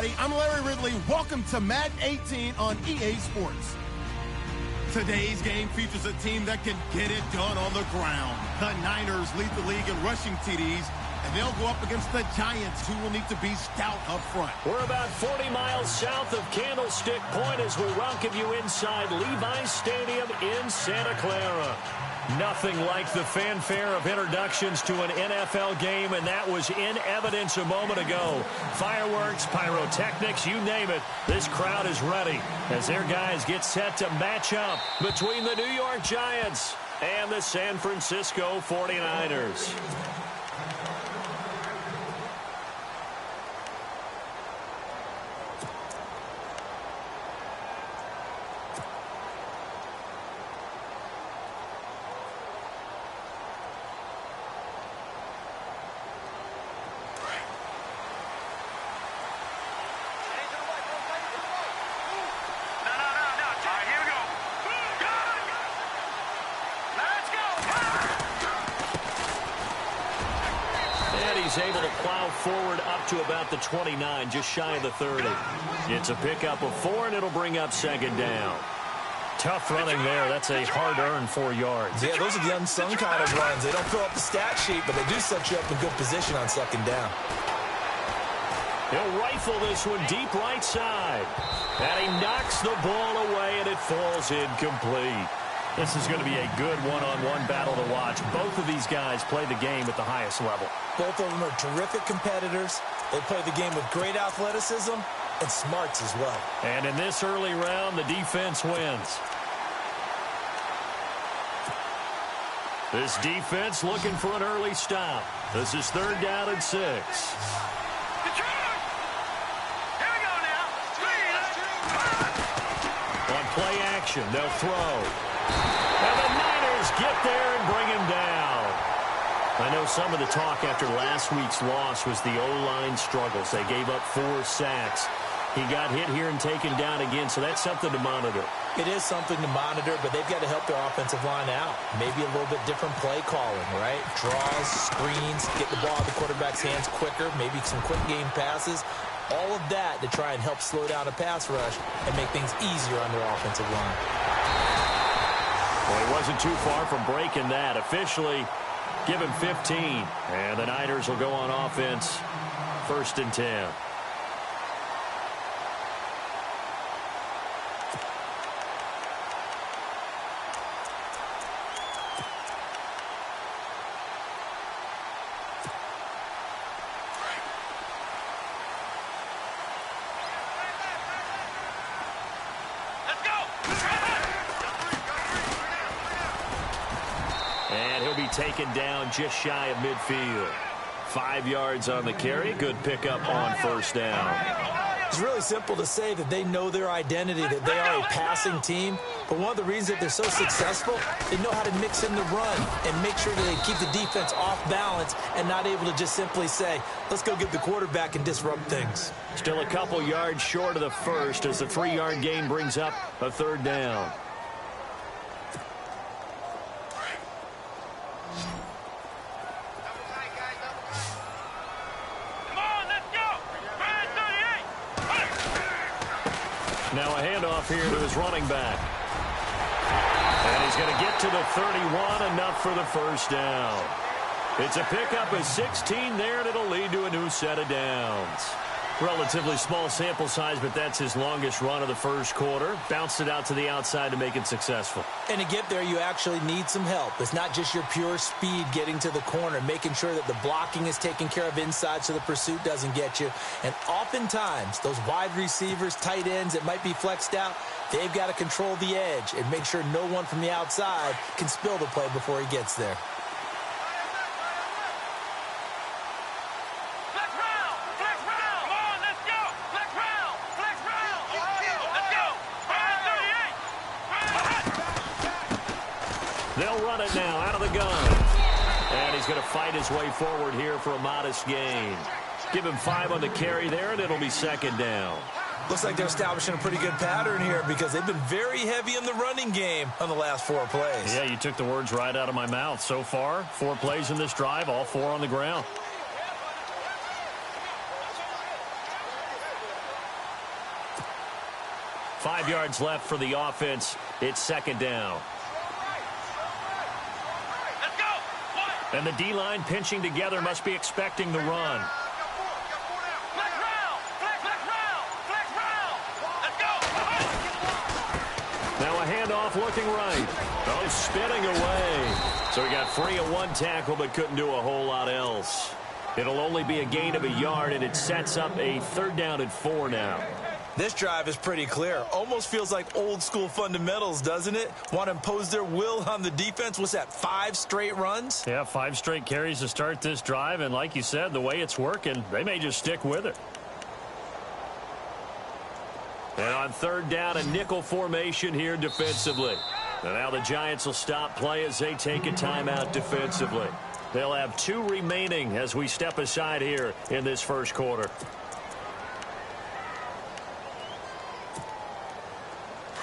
everybody. I'm Larry Ridley. Welcome to Madden 18 on EA Sports. Today's game features a team that can get it done on the ground. The Niners lead the league in rushing TDs, and they'll go up against the Giants, who will need to be stout up front. We're about 40 miles south of Candlestick Point as we welcome you inside Levi's Stadium in Santa Clara. Nothing like the fanfare of introductions to an NFL game, and that was in evidence a moment ago. Fireworks, pyrotechnics, you name it. This crowd is ready as their guys get set to match up between the New York Giants and the San Francisco 49ers. Able to plow forward up to about the 29, just shy of the 30. It's a pickup of 4, and it'll bring up second down. Tough running there. That's a hard-earned 4 yards. Yeah, those are the unsung kind of runs. They don't fill up the stat sheet, but they do set you up in good position on second down. He'll rifle this one deep right side. And he knocks the ball away, and it falls incomplete. This is going to be a good one-on-one battle to watch. Both of these guys play the game at the highest level. Both of them are terrific competitors. They play the game with great athleticism and smarts as well. And in this early round, the defense wins. This defense looking for an early stop. This is 3rd down and 6. On play action, they'll throw. And the Niners get there and bring him down. I know some of the talk after last week's loss was the O-line struggles. They gave up 4 sacks. He got hit here and taken down again, so that's something to monitor. It is something to monitor, but they've got to help their offensive line out. Maybe a little bit different play calling, right? Draws, screens, get the ball out of the quarterback's hands quicker, maybe some quick game passes. All of that to try and help slow down a pass rush and make things easier on their offensive line. Well, he wasn't too far from breaking that. Officially, give him 15. And the Niners will go on offense, 1st and 10. Taken down just shy of midfield. 5 yards on the carry. Good pickup on 1st down. It's really simple to say that they know their identity, that they are a passing team. But one of the reasons that they're so successful, they know how to mix in the run and make sure that they keep the defense off balance and not able to just simply say, let's go get the quarterback and disrupt things. Still a couple yards short of the first as the 3-yard gain brings up a 3rd down. Now a handoff here to his running back. And he's going to get to the 31, enough for the 1st down. It's a pickup of 16 there, and it'll lead to a new set of downs. Relatively small sample size, but that's his longest run of the 1st quarter. Bounced it out to the outside to make it successful. And to get there, you actually need some help. It's not just your pure speed getting to the corner, making sure that the blocking is taken care of inside so the pursuit doesn't get you. And oftentimes, those wide receivers, tight ends that might be flexed out, they've got to control the edge and make sure no one from the outside can spill the play before he gets there. They'll run it now out of the gun. And he's going to fight his way forward here for a modest gain. Give him 5 on the carry there, and it'll be 2nd down. Looks like they're establishing a pretty good pattern here because they've been very heavy in the running game on the last 4 plays. Yeah, you took the words right out of my mouth. So far, 4 plays in this drive, all 4 on the ground. 5 yards left for the offense. It's second down. And the D-line pinching together must be expecting the run. Now a handoff looking right. Oh, spinning away. So he got free of one tackle but couldn't do a whole lot else. It'll only be a gain of a yard, and it sets up a 3rd down and 4 now. This drive is pretty clear. Almost feels like old-school fundamentals, doesn't it? Want to impose their will on the defense. What's that, 5 straight runs? Yeah, 5 straight carries to start this drive, and like you said, the way it's working, they may just stick with it. And on 3rd down, a nickel formation here defensively. And now the Giants will stop play as they take a timeout defensively. They'll have 2 remaining as we step aside here in this first quarter.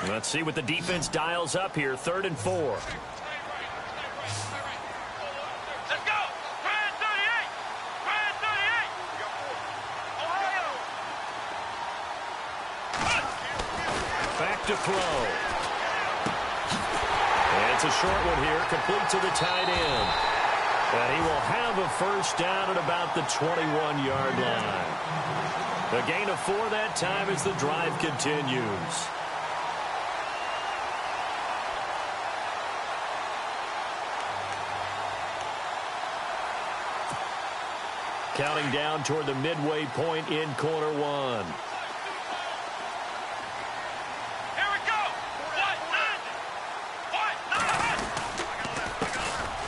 Let's see what the defense dials up here. 3rd and 4. Let's go! Brand 38! Brand 38! Ohio! Back to throw. And it's a short one here, complete to the tight end. And he will have a first down at about the 21-yard line. The gain of 4 that time as the drive continues. Counting down toward the midway point in quarter 1.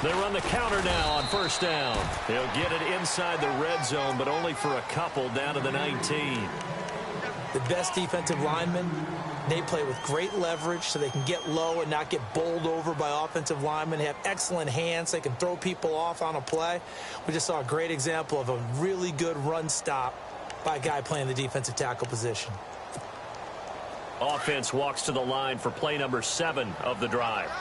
They run the counter now on 1st down. He'll get it inside the red zone, but only for a couple down to the 19. The best defensive linemen, they play with great leverage so they can get low and not get bowled over by offensive linemen. They have excellent hands. They can throw people off on a play. We just saw a great example of a really good run stop by a guy playing the defensive tackle position. Offense walks to the line for play number 7 of the drive.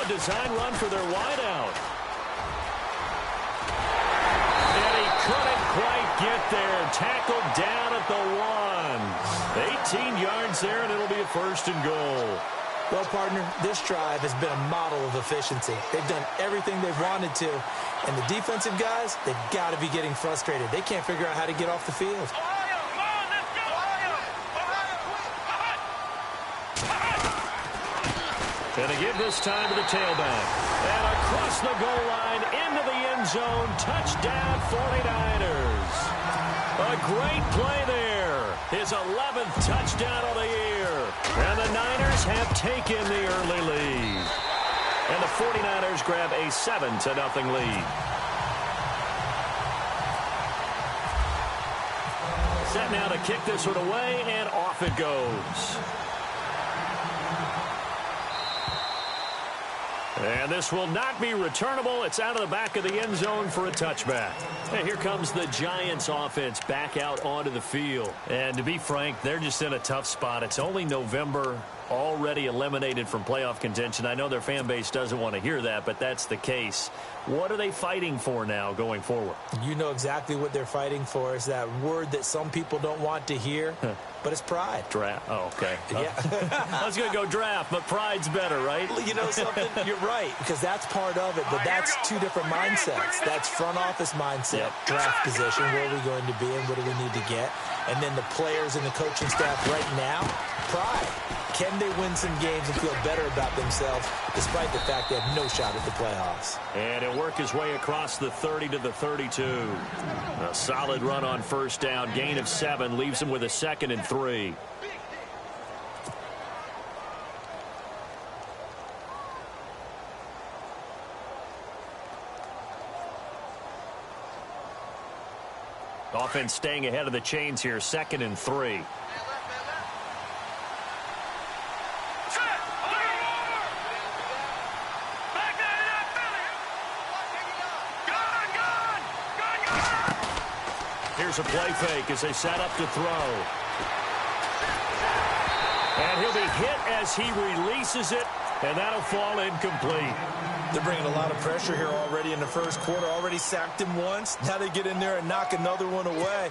Design run for their wideout. And he couldn't quite get there. Tackled down at the 1. 18 yards there, and it'll be a 1st and goal. Well, partner, this drive has been a model of efficiency. They've done everything they've wanted to. And the defensive guys, they've got to be getting frustrated. They can't figure out how to get off the field. And they give this time to the tailback. And across the goal line, into the end zone, touchdown 49ers. A great play there. His 11th touchdown of the year. And the Niners have taken the early lead. And the 49ers grab a 7-0 lead. Set now to kick this one away, and off it goes. And this will not be returnable. It's out of the back of the end zone for a touchback. And here comes the Giants offense back out onto the field. And to be frank, they're just in a tough spot. It's only November, already eliminated from playoff contention. I know their fan base doesn't want to hear that, but that's the case. What are they fighting for now going forward? You know exactly what they're fighting for. Is that word that some people don't want to hear, but it's pride. Draft. Oh, okay. Yeah. I was going to go draft, but pride's better, right? You know something? You're right, because that's part of it, but that's 2 different mindsets. That's front office mindset, draft position, where are we going to be and what do we need to get? And then the players and the coaching staff right now, pride. Can they win some games and feel better about themselves despite the fact they have no shot at the playoffs? And he'll work his way across the 30 to the 32. A solid run on 1st down. Gain of 7 leaves him with a 2nd and 3. Offense staying ahead of the chains here. 2nd and 3. Here's a play fake as they set up to throw. And he'll be hit as he releases it, and that'll fall incomplete. They're bringing a lot of pressure here already in the first quarter. Already sacked him once. Now they get in there and knock another one away.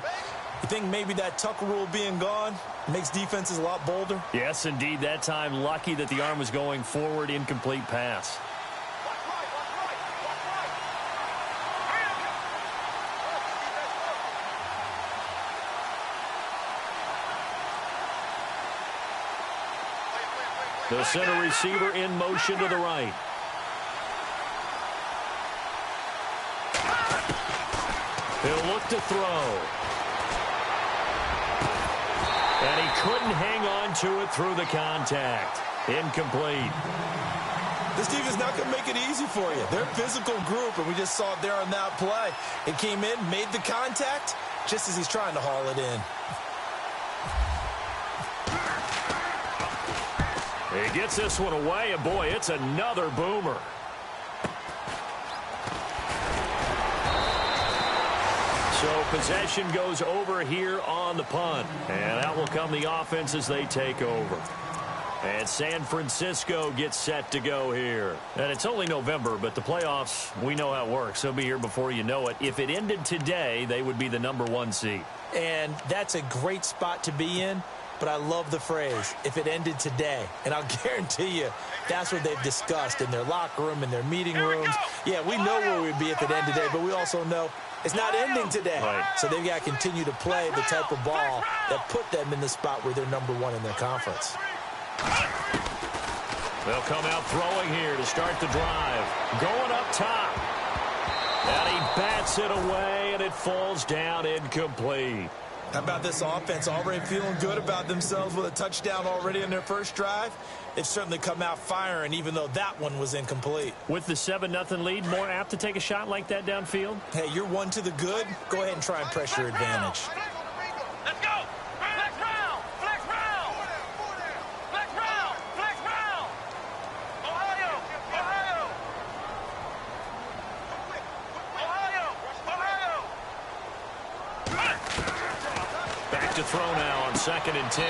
You think maybe that Tucker rule being gone makes defenses a lot bolder? Yes, indeed. That time, lucky that the arm was going forward. Incomplete pass. The center receiver in motion to the right. He'll look to throw. And he couldn't hang on to it through the contact. Incomplete. This defense is not going to make it easy for you. They're a physical group, and we just saw it there on that play. It came in, made the contact, just as he's trying to haul it in. He gets this one away, and boy, it's another boomer. So possession goes over here on the punt. And out will come the offense as they take over. And San Francisco gets set to go here. And it's only November, but the playoffs, we know how it works. They'll be here before you know it. If it ended today, they would be the #1 seed. And that's a great spot to be in. But I love the phrase, if it ended today. And I'll guarantee you, that's what they've discussed in their locker room, in their meeting rooms. Yeah, we know where we'd be if it ended today, but we also know it's not ending today. Right. So they've got to continue to play the type of ball that put them in the spot where they're #1 in their conference. They'll come out throwing here to start the drive. Going up top. And he bats it away, and it falls down incomplete. How about this offense already feeling good about themselves with a touchdown already in their first drive? They've certainly come out firing, even though that one was incomplete. With the 7-0 lead, more apt to take a shot like that downfield? Hey, you're one to the good. Go ahead and try and press your advantage. Let's go! Flex round! Flex round! Flex round! Flex round! Ohio! Ohio! Ohio! Ohio! Back to throw now on 2nd and 10.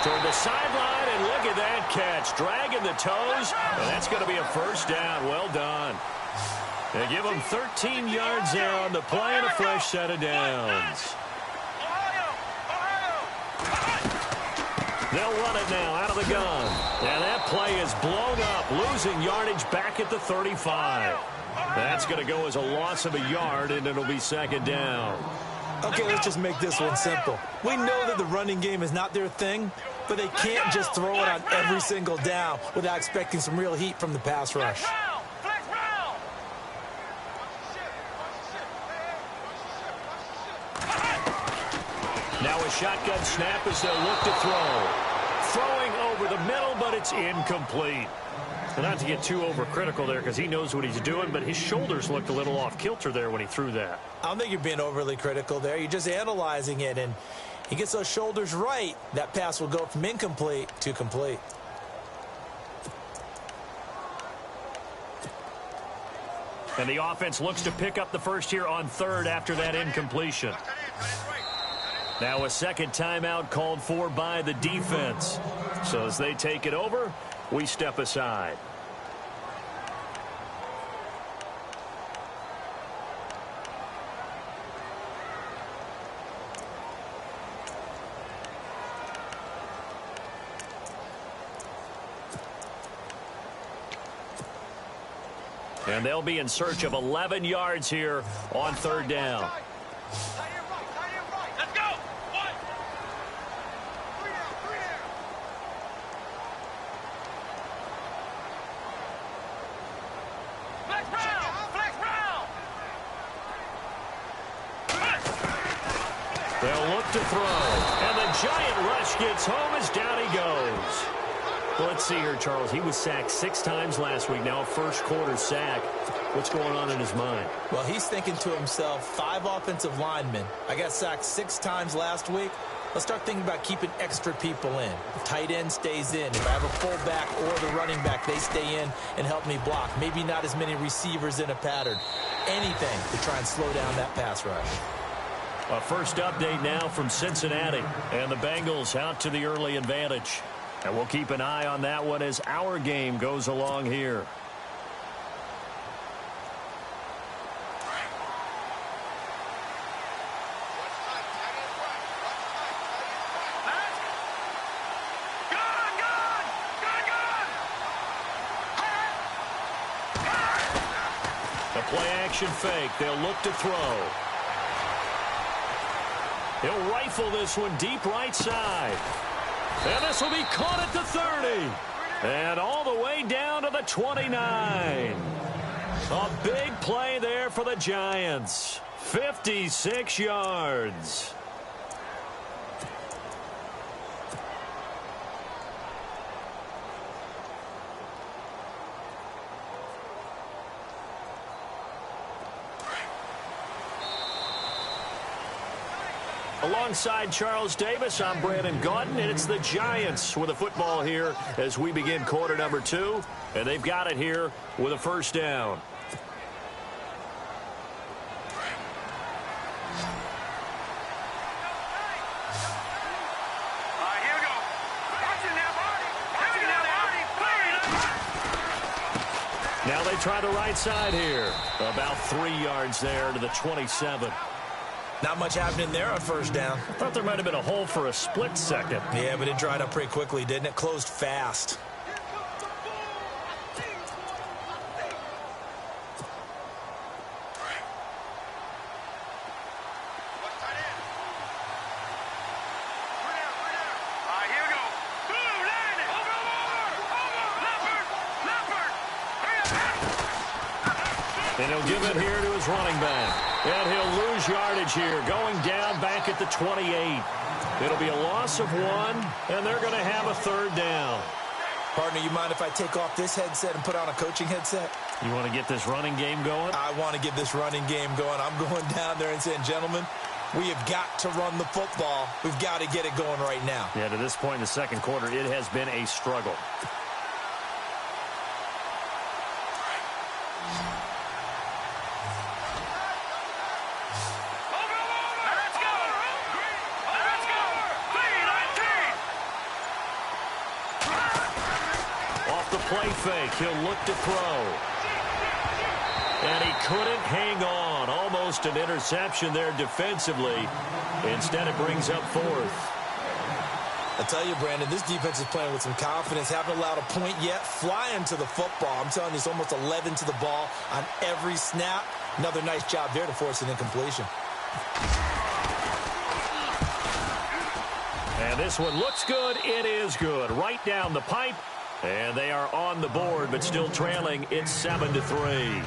Toward the sideline, and look at that catch. Dragging the toes, and that's going to be a first down. Well done. They give them 13 yards there on the play and a fresh set of downs. They'll run it now out of the gun. And that play is blown up, losing yardage back at the 35. That's going to go as a loss of a yard, and it'll be 2nd down. Okay, let's just make this one simple. We know that the running game is not their thing, but they can't just throw it on every single down without expecting some real heat from the pass rush. Now a shotgun snap as they'll look to throw. Throwing over the middle, but it's incomplete. Not to get too overcritical there because he knows what he's doing, but his shoulders looked a little off kilter there when he threw that. I don't think you're being overly critical there. You're just analyzing it, and he gets those shoulders right. That pass will go from incomplete to complete. And the offense looks to pick up the first here on 3rd after that incompletion. Now a second timeout called for by the defense. So as they take it over, we step aside. And they'll be in search of 11 yards here on 3rd down. Let's go! One! Flex round! Flex round! They'll look to throw. And the giant rush gets home as down he goes. Well, let's see here, Charles. He was sacked 6 times last week. Now a first quarter sack. What's going on in his mind? Well, he's thinking to himself, 5 offensive linemen. I got sacked 6 times last week. Let's start thinking about keeping extra people in. The tight end stays in. If I have a fullback or the running back, they stay in and help me block. Maybe not as many receivers in a pattern. Anything to try and slow down that pass rush. A first update now from Cincinnati. And the Bengals out to the early advantage. And we'll keep an eye on that one as our game goes along here. play-action fake. They'll look to throw. He'll rifle this one deep right side. And this will be caught at the 30. And all the way down to the 29. A big play there for the Giants. 56 yards. Alongside Charles Davis, I'm Brandon Gaudin, and it's the Giants with the football here as we begin quarter number 2, and they've got it here with a first down. Here we go. Watch it now, Marty. Watch it now, Marty. Now they try the right side here. About 3 yards there to the 27. Not much happening there on first down. I thought there might have been a hole for a split second. Yeah, but it dried up pretty quickly, didn't it? Closed fast. Here we go. Boom, line it. Over. Leopard. And he'll give it here to his running back. And he'll lose yardage here, going down back at the 28. It'll be a loss of 1, and they're going to have a third down. Partner, you mind if I take off this headset and put on a coaching headset? You want to get this running game going? I want to get this running game going. I'm going down there and saying, gentlemen, we have got to run the football. We've got to get it going right now. Yeah, to this point in the second quarter, it has been a struggle. Play fake. He'll look to throw. And he couldn't hang on. Almost an interception there defensively. Instead, it brings up 4th. I tell you, Brandon, this defense is playing with some confidence. Haven't allowed a point yet. Flying to the football. I'm telling you, it's almost 11 to the ball on every snap. Another nice job there to force an incompletion. And this one looks good. It is good. Right down the pipe. And they are on the board, but still trailing. It's 7-3.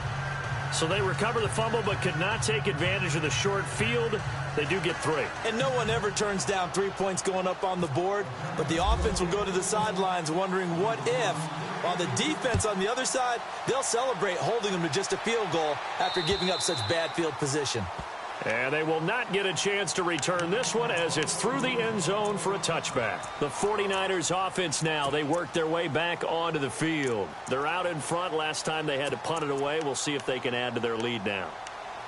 So they recover the fumble, but could not take advantage of the short field. They do get 3. And no one ever turns down 3 points going up on the board, but the offense will go to the sidelines wondering what if. While the defense on the other side, they'll celebrate holding them to just a field goal after giving up such bad field position. And they will not get a chance to return this one as it's through the end zone for a touchback. The 49ers offense now, they work their way back onto the field. They're out in front. Last time they had to punt it away. We'll see if they can add to their lead now.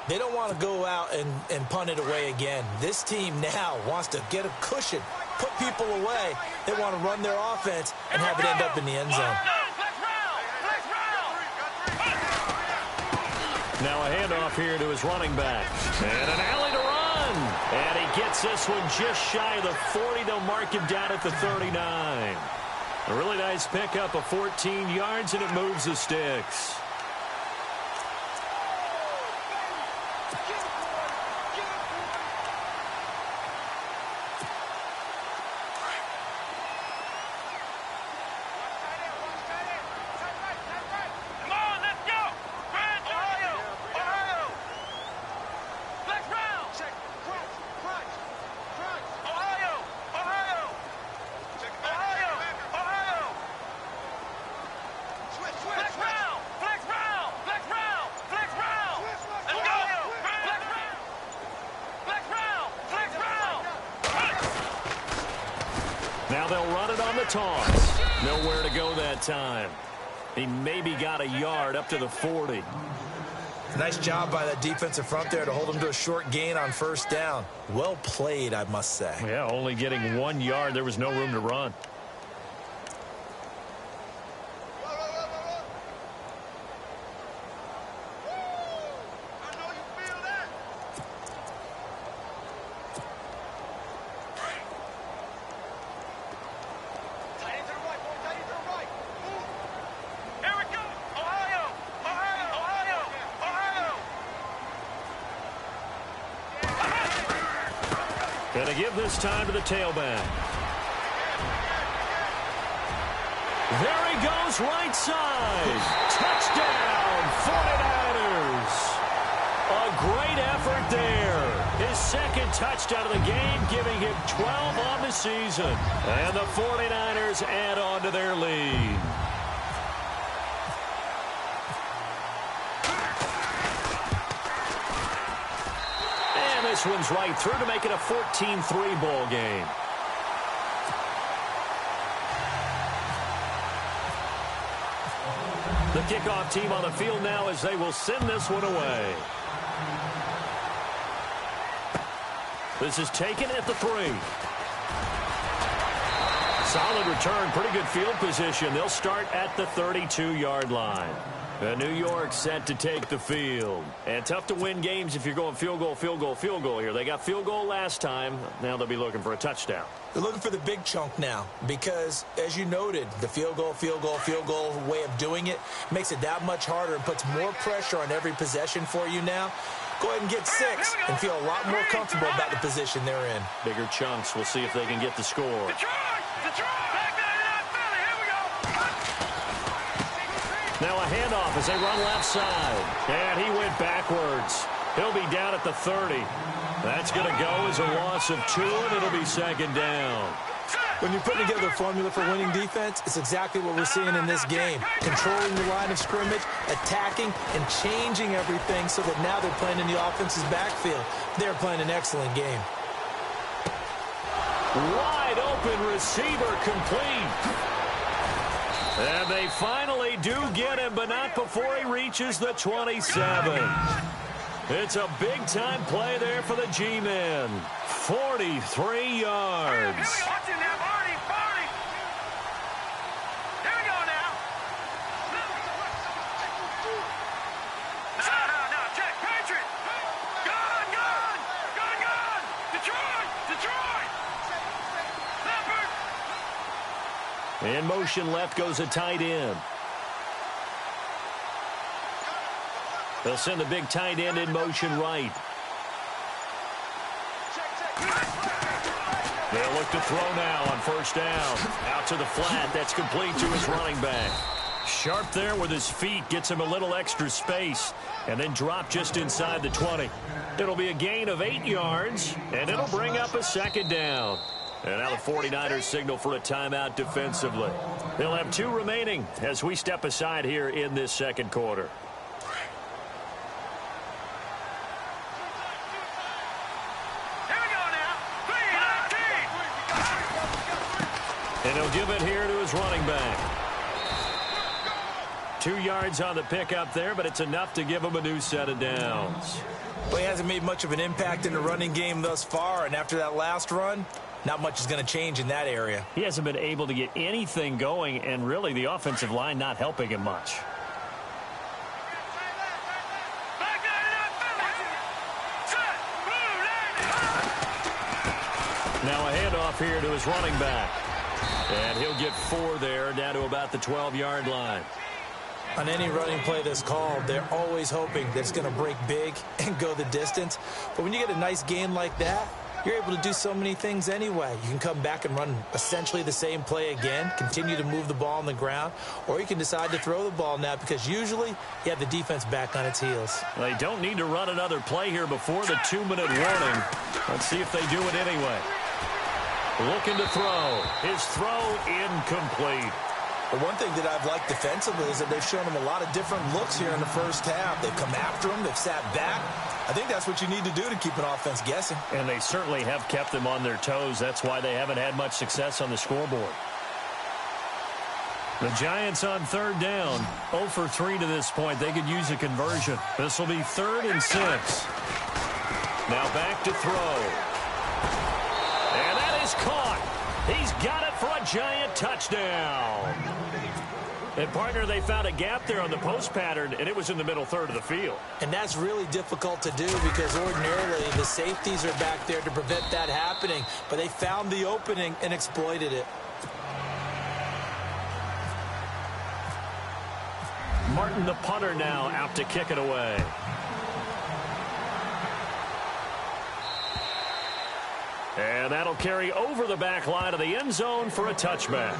They don't want to go out and punt it away again. This team now wants to get a cushion, put people away. They want to run their offense and have it end up in the end zone. Now a handoff here to his running back. And an alley to run. And he gets this one just shy of the 40. They'll mark him down at the 39. A really nice pickup of 14 yards, and it moves the sticks. Now they'll run it on the toss. Nowhere to go that time. He maybe got a yard up to the 40. Nice job by that defensive front there to hold him to a short gain on first down. Well played, I must say. Yeah, only getting 1 yard. There was no room to run. Gonna give this time to the tailback. There he goes, right side. Touchdown, 49ers. A great effort there. His second touchdown of the game, giving him 12 on the season. And the 49ers add on to their lead. And this one's right through to make it a 14-3 ball game. The kickoff team on the field now as they will send this one away. This is taken at the 3. Solid return, pretty good field position. They'll start at the 32-yard line. New York set to take the field. And tough to win games if you're going field goal, field goal, field goal here. They got field goal last time. Now they'll be looking for a touchdown. They're looking for the big chunk now because, as you noted, the field goal way of doing it makes it that much harder and puts more pressure on every possession for you now. Go ahead and get 6 and feel a lot more comfortable about the position they're in. Bigger chunks. We'll see if they can get the score. Now a handoff as they run left side. And he went backwards. He'll be down at the 30. That's going to go as a loss of 2, and it'll be second down. When you're putting together a formula for winning defense, it's exactly what we're seeing in this game. Controlling the line of scrimmage, attacking, and changing everything so that now they're playing in the offense's backfield. They're playing an excellent game. Wide open receiver complete. And they finally do get him, but not before he reaches the 27. It's a big-time play there for the G-men. 43 yards. In motion left goes a tight end. They'll send the big tight end in motion right. They'll look to throw now on first down. Out to the flat. That's complete to his running back. Sharp there with his feet. Gets him a little extra space. And then drop just inside the 20. It'll be a gain of 8 yards. And it'll bring up a second down. And now the 49ers signal for a timeout defensively. They'll have 2 remaining as we step aside here in this second quarter. And he'll give it here to his running back. 2 yards on the pickup there, but it's enough to give him a new set of downs. Well, he hasn't made much of an impact in the running game thus far, and after that last run, not much is going to change in that area. He hasn't been able to get anything going, and really the offensive line not helping him much. Now a handoff here to his running back. And he'll get 4 there, down to about the 12-yard line. On any running play that's called, they're always hoping that it's going to break big and go the distance. But when you get a nice gain like that, you're able to do so many things anyway. You can come back and run essentially the same play again, continue to move the ball on the ground, or you can decide to throw the ball now because usually you have the defense back on its heels. They don't need to run another play here before the 2-minute warning. Let's see if they do it anyway. Looking to throw. His throw incomplete. But one thing that I've liked defensively is that they've shown him a lot of different looks here in the first half. They've come after him. They've sat back. I think that's what you need to do to keep an offense guessing. And they certainly have kept them on their toes. That's why they haven't had much success on the scoreboard. The Giants on third down. 0 for 3 to this point. They could use a conversion. This will be 3rd and 6. Now back to throw. And that is caught. He's got it for a Giant touchdown. And, partner, they found a gap there on the post pattern, and it was in the middle third of the field. And that's really difficult to do because ordinarily the safeties are back there to prevent that happening. But they found the opening and exploited it. Martin, the punter, now out to kick it away. And that'll carry over the back line of the end zone for a touchback.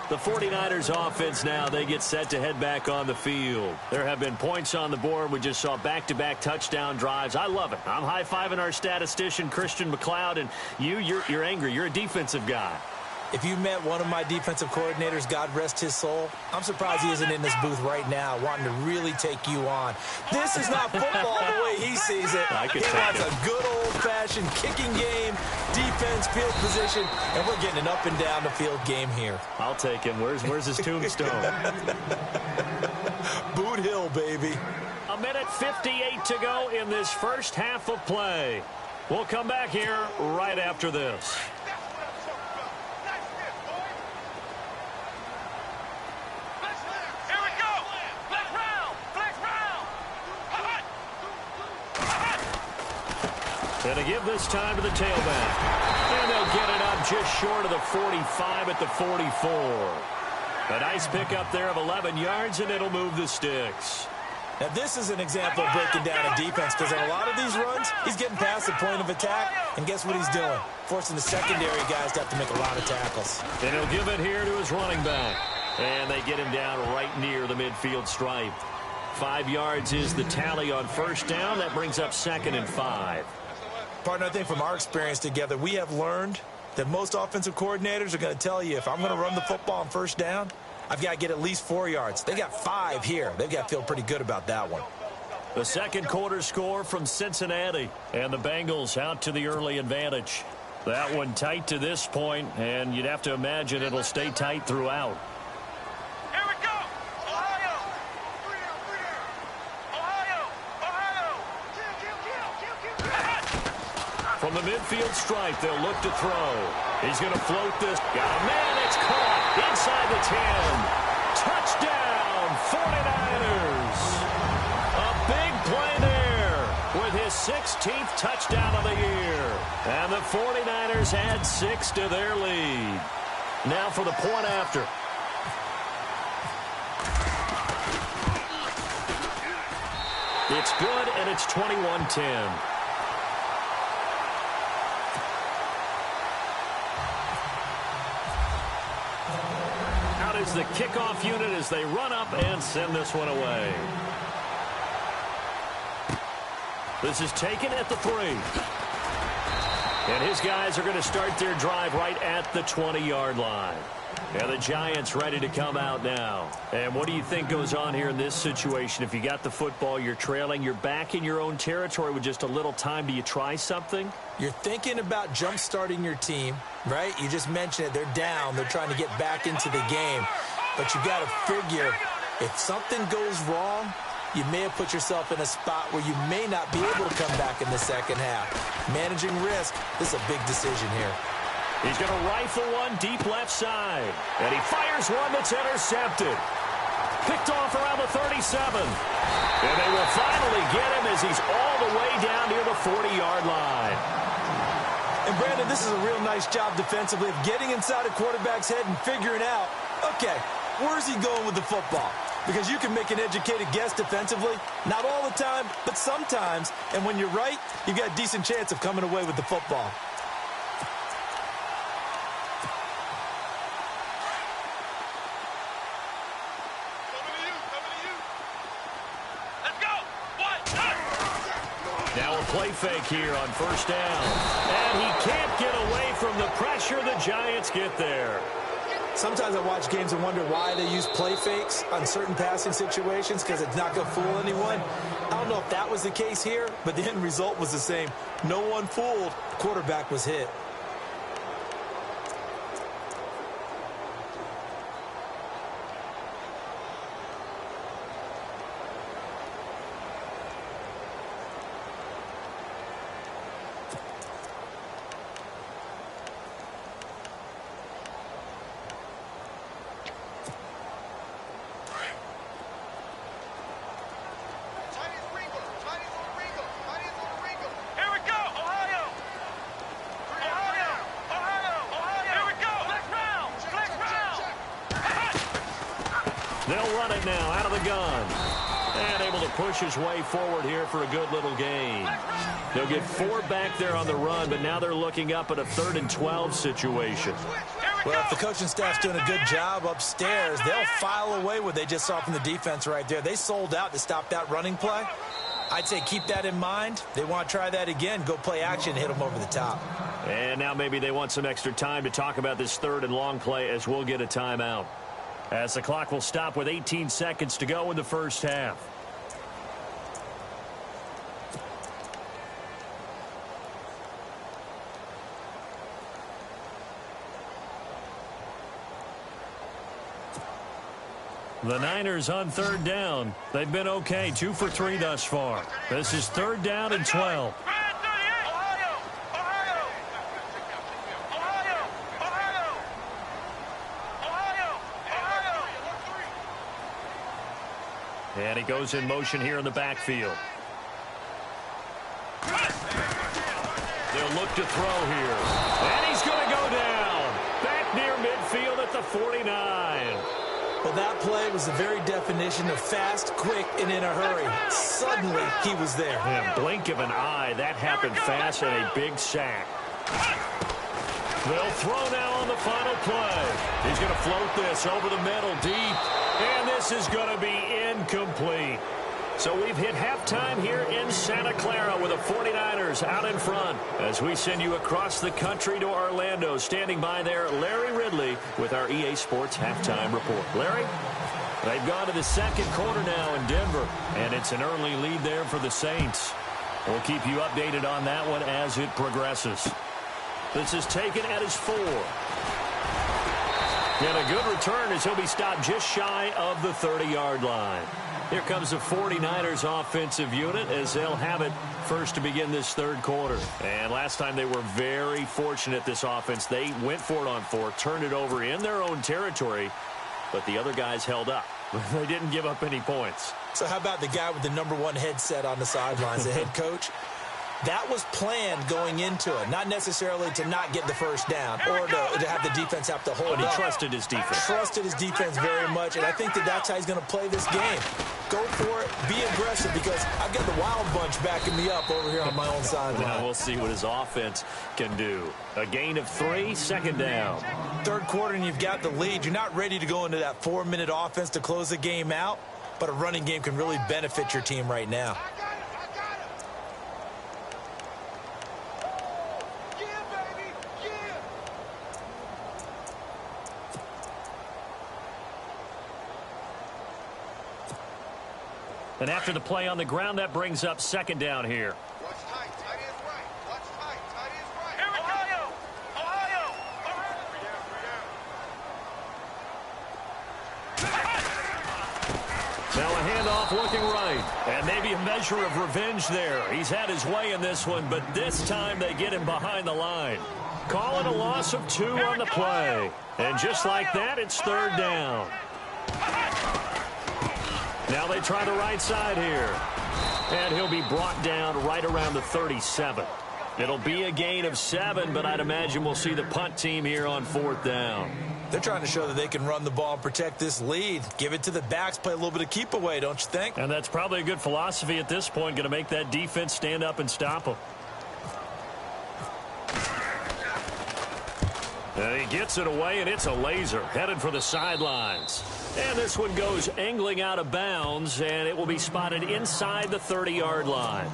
The 49ers offense now, they get set to head back on the field. There have been points on the board. We just saw back-to-back touchdown drives. I love it. I'm high-fiving our statistician, Christian McLeod, and you're angry. You're a defensive guy. If you met one of my defensive coordinators, God rest his soul, I'm surprised he isn't in this booth right now wanting to really take you on. This is not football the way he sees it. He wants a good old-fashioned kicking game, defense, field position, and we're getting an up-and-down the field game here. I'll take him. Where's his tombstone? Boot Hill, baby. A minute 58 to go in this first half of play. We'll come back here right after this. And to give this time to the tailback. And they'll get it up just short of the 45 at the 44. A nice pickup there of 11 yards, and it'll move the sticks. Now, this is an example of breaking down a defense, because in a lot of these runs, he's getting past the point of attack, and guess what he's doing? Forcing the secondary guys to have to make a lot of tackles. And he'll give it here to his running back. And they get him down right near the midfield stripe. 5 yards is the tally on first down. That brings up 2nd and 5. Partner, I think from our experience together, we have learned that most offensive coordinators are going to tell you, if I'm going to run the football on first down, I've got to get at least 4 yards. They got 5 here. They've got to feel pretty good about that one. The second quarter score from Cincinnati, and the Bengals out to the early advantage. That one tight to this point, and you'd have to imagine it'll stay tight throughout. Here we go! Ohio! From the midfield stripe, they'll look to throw. He's going to float this. Got a man, it's caught inside the 10. Touchdown, 49ers. A big play there with his 16th touchdown of the year. And the 49ers add 6 to their lead. Now for the point after. It's good, and it's 21-10. Is the kickoff unit as they run up and send this one away. This is taken at the 3. And his guys are going to start their drive right at the 20-yard line. And the Giants ready to come out now. And what do you think goes on here in this situation? If you got the football, you're trailing, you're back in your own territory with just a little time. Do you try something? You're thinking about jump-starting your team, right? You just mentioned it. They're down. They're trying to get back into the game. But you got to figure, if something goes wrong, you may have put yourself in a spot where you may not be able to come back in the second half. Managing risk, this is a big decision here. He's going to rifle one deep left side. And he fires one that's intercepted. Picked off around the 37. And they will finally get him as he's all the way down near the 40-yard line. And, Brandon, this is a real nice job defensively of getting inside a quarterback's head and figuring out, okay, where's he going with the football? Because you can make an educated guess defensively. Not all the time, but sometimes. And when you're right, you've got a decent chance of coming away with the football. Now a play fake here on first down. And he can't get away from the pressure. The Giants get there. Sometimes I watch games and wonder why they use play fakes on certain passing situations, because it's not going to fool anyone. I don't know if that was the case here, but the end result was the same. No one fooled. The quarterback was hit. They'll run it now out of the gun. And able to push his way forward here for a good little gain. They'll get 4 back there on the run, but now they're looking up at a 3rd and 12 situation. Well, if the coaching staff's doing a good job upstairs, they'll file away what they just saw from the defense right there. They sold out to stop that running play. I'd say keep that in mind. They want to try that again, go play action, hit them over the top. And now maybe they want some extra time to talk about this 3rd and long play as we'll get a timeout. As the clock will stop with 18 seconds to go in the first half. The Niners on 3rd down. They've been okay, 2 for 3 thus far. This is 3rd down and 12. And he goes in motion here in the backfield. They'll look to throw here. And he's going to go down. Back near midfield at the 49. Well, that play was the very definition of fast, quick, and in a hurry. Suddenly, he was there. Yeah, blink of an eye. That happened fast and a big sack. They'll throw now on the final play. He's going to float this over the middle deep. And this is going to be incomplete. So we've hit halftime here in Santa Clara with the 49ers out in front. As we send you across the country to Orlando, standing by there, Larry Ridley with our EA Sports Halftime Report. Larry? They've gone to the 2nd quarter now in Denver, and it's an early lead there for the Saints. We'll keep you updated on that one as it progresses. This is taken at his 4. And a good return as he'll be stopped just shy of the 30-yard line. Here comes the 49ers offensive unit as they'll have it first to begin this 3rd quarter. And last time they were very fortunate, this offense. They went for it on 4, turned it over in their own territory, but the other guys held up. They didn't give up any points. So how about the guy with the #1 headset on the sidelines, the head coach? That was planned going into it, not necessarily to not get the first down or to have the defense have to hold But he up. trusted his defense. Trusted his defense very much, and I think that's how he's going to play this game. Go for it, be aggressive, because I've got the wild bunch backing me up over here on my own sideline. Now we'll see what his offense can do. A gain of 3, 2nd down. 3rd quarter, and you've got the lead. You're not ready to go into that 4-minute offense to close the game out, but a running game can really benefit your team right now. And after the play on the ground, that brings up 2nd down here. Watch tight. Tight ends right. Watch tight. Tight ends right. Here we go. Ohio. Now a handoff looking right. And maybe a measure of revenge there. He's had his way in this one, but this time they get him behind the line. Call it a loss of 2 on the play. And just like that, it's 3rd down. Now they try the right side here. And he'll be brought down right around the 37. It'll be a gain of 7, but I'd imagine we'll see the punt team here on 4th down. They're trying to show that they can run the ball and protect this lead. Give it to the backs, play a little bit of keep away, don't you think? And that's probably a good philosophy at this point, going to make that defense stand up and stop them. And he gets it away, and it's a laser headed for the sidelines. And this one goes angling out of bounds, and it will be spotted inside the 30-yard line.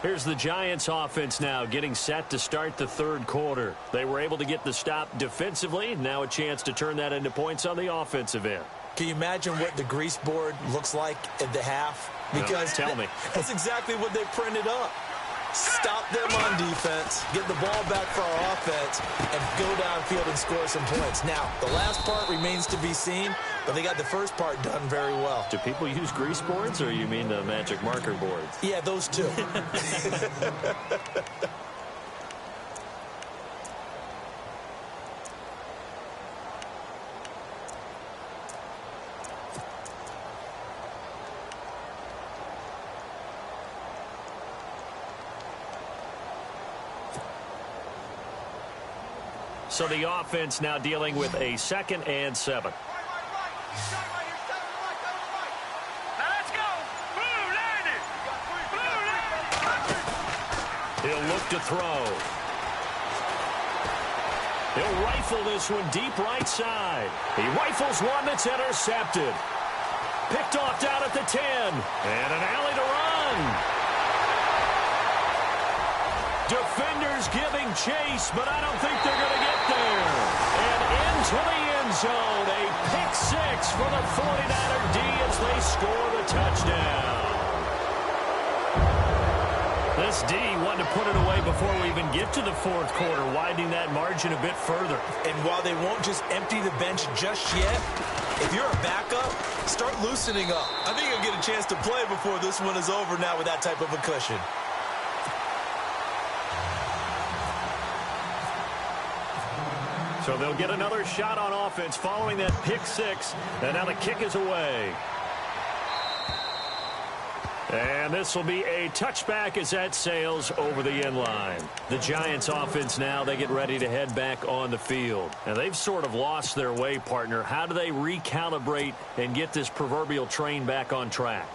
Here's the Giants offense now getting set to start the 3rd quarter. They were able to get the stop defensively. Now a chance to turn that into points on the offensive end. Can you imagine what the grease board looks like at the half? Because tell me. That's exactly what they printed up. Stop them on defense, get the ball back for our offense, and go downfield and score some points. Now, the last part remains to be seen, but they got the first part done very well. Do people use grease boards, or you mean the magic marker boards? Yeah, those two. So the offense now dealing with a 2nd and 7. Now let's He'll look to throw. He'll rifle this one deep right side. He rifles one that's intercepted. Picked off down at the 10. And an alley to run. Defenders giving chase, but I don't think they're going to get there. And into the end zone. A pick six for the 49er D as they score the touchdown. This D wanted to put it away before we even get to the fourth quarter, widening that margin a bit further. And while they won't just empty the bench just yet, if you're a backup, start loosening up. I think you'll get a chance to play before this one is over now with that type of a cushion. So they'll get another shot on offense following that pick six, and now the kick is away. And this will be a touchback as that sails over the end line. The Giants offense now, they get ready to head back on the field. And they've sort of lost their way, partner. How do they recalibrate and get this proverbial train back on track?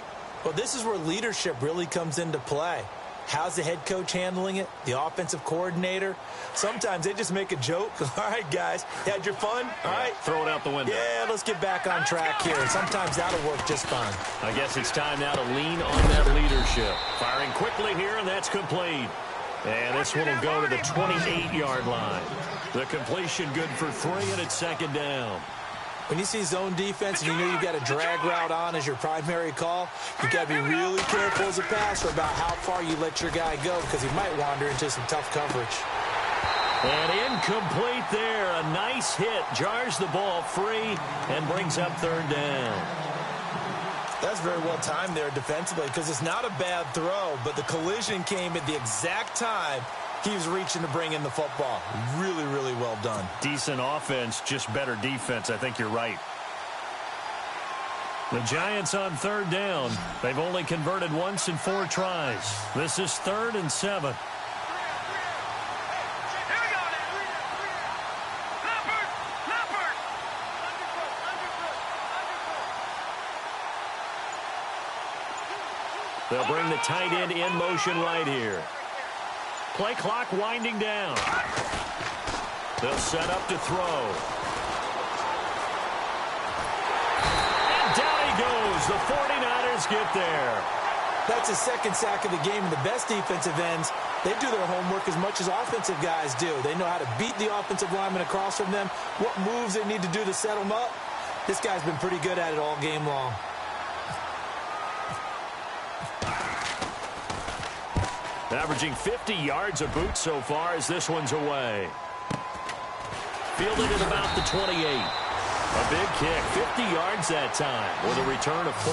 Well, this is where leadership really comes into play. How's the head coach handling it? The offensive coordinator? Sometimes they just make a joke. All right, guys, you had your fun? All right. Throw it out the window. Yeah, let's get back on track here. And sometimes that'll work just fine. I guess it's time now to lean on that leadership. Firing quickly here, and that's complete. And this one will go to the 28-yard line. The completion good for 3, and it's second down. When you see zone defense and you know you've got a drag route on as your primary call, you've got to be really careful as a passer about how far you let your guy go because he might wander into some tough coverage. And incomplete there. A nice hit. Jars the ball free and brings up third down. That's very well timed there defensively because it's not a bad throw, but the collision came at the exact time he was reaching to bring in the football. Really, really well done. Decent offense, just better defense. I think you're right. The Giants on third down. They've only converted once in 4 tries. This is 3rd and 7. They'll bring the tight end in motion right here. Play clock winding down. They'll set up to throw. And down he goes. The 49ers get there. That's his second sack of the game, and the best defensive ends, they do their homework as much as offensive guys do. They know how to beat the offensive lineman across from them, what moves they need to do to set them up. This guy's been pretty good at it all game long. Averaging 50 yards a boot so far as this one's away. Fielded at about the 28. A big kick, 50 yards that time with a return of 4.